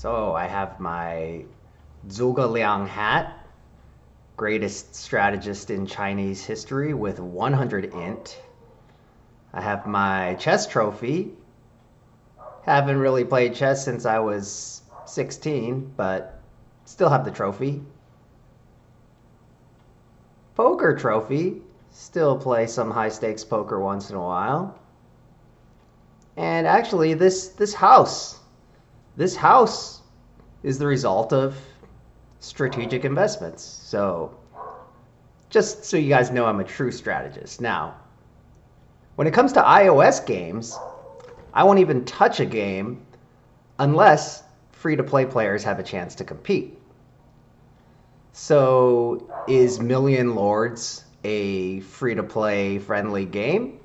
So I have my Zhuge Liang hat, greatest strategist in Chinese history with 100 int. I have my chess trophy. Haven't really played chess since I was 16, but still have the trophy. Poker trophy. Still play some high stakes poker once in a while. And actually this house is the result of strategic investments. So just so you guys know, I'm a true strategist. Now, when it comes to iOS games, I won't even touch a game unless free-to-play players have a chance to compete. So is Million Lords a free-to-play friendly game?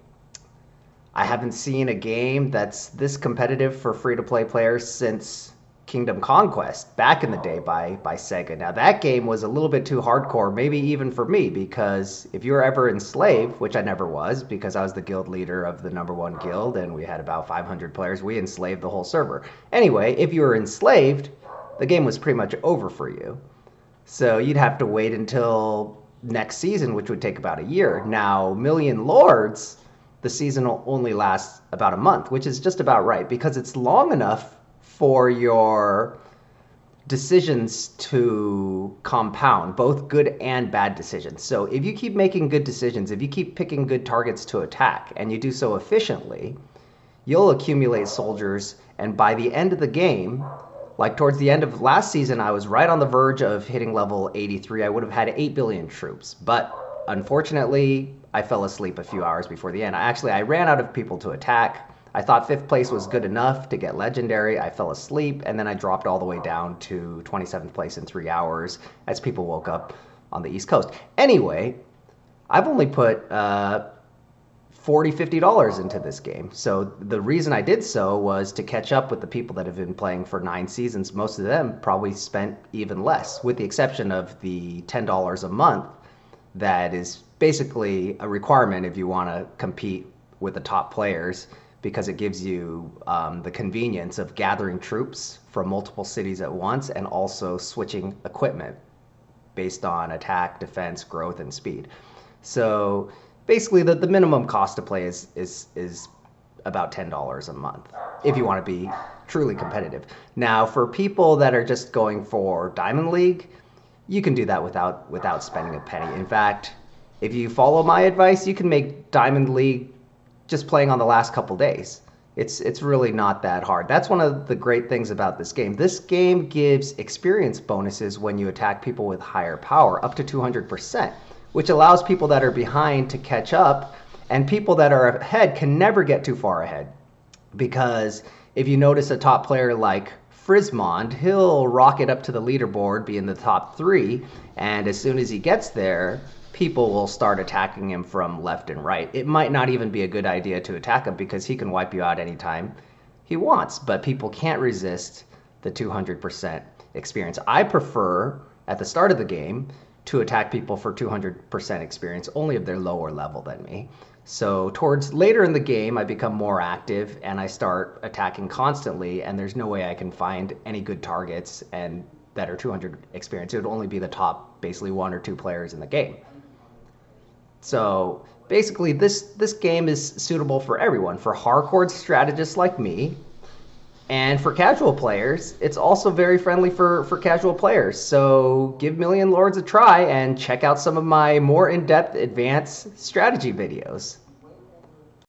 I haven't seen a game that's this competitive for free-to-play players since Kingdom Conquest back in the day by Sega. Now that game was a little bit too hardcore, maybe even for me, because if you were ever enslaved, which I never was, because I was the guild leader of the #1 guild and we had about 500 players, we enslaved the whole server. Anyway, if you were enslaved, the game was pretty much over for you. So you'd have to wait until next season, which would take about a year. Now, Million Lords, the season will only last about a month, which is just about right because it's long enough for your decisions to compound, both good and bad decisions. So if you keep making good decisions, if you keep picking good targets to attack, and you do so efficiently, you'll accumulate soldiers, and by the end of the game, like towards the end of last season, I was right on the verge of hitting level 83. I would have had 8 billion troops, but unfortunately, I fell asleep a few hours before the end. I ran out of people to attack. I thought 5th place was good enough to get legendary. I fell asleep, and then I dropped all the way down to 27th place in 3 hours as people woke up on the East Coast. Anyway, I've only put $40, $50 into this game. So the reason I did so was to catch up with the people that have been playing for 9 seasons. Most of them probably spent even less, with the exception of the $10 a month that is basically a requirement if you want to compete with the top players, because it gives you the convenience of gathering troops from multiple cities at once and also switching equipment based on attack, defense, growth, and speed. So basically the minimum cost to play is about $10 a month if you want to be truly competitive. Now, for people that are just going for Diamond League, you can do that without spending a penny. In fact, if you follow my advice, you can make Diamond League just playing on the last couple days. It's really not that hard. That's one of the great things about this game. This game gives experience bonuses when you attack people with higher power, up to 200%, which allows people that are behind to catch up, and people that are ahead can never get too far ahead. Because if you notice a top player like Frismond, he'll rocket up to the leaderboard, be in the top 3, and as soon as he gets there, people will start attacking him from left and right. It might not even be a good idea to attack him because he can wipe you out anytime he wants, but people can't resist the 200% experience. I prefer, at the start of the game, to attack people for 200% experience, only if they're lower level than me. So towards later in the game, I become more active and I start attacking constantly, and there's no way I can find any good targets and that are 200 experience. It would only be the top, basically 1 or 2 players in the game. So basically this game is suitable for everyone, for hardcore strategists like me, and for casual players. It's also very friendly for casual players. So give Million Lords a try and check out some of my more in-depth advanced strategy videos.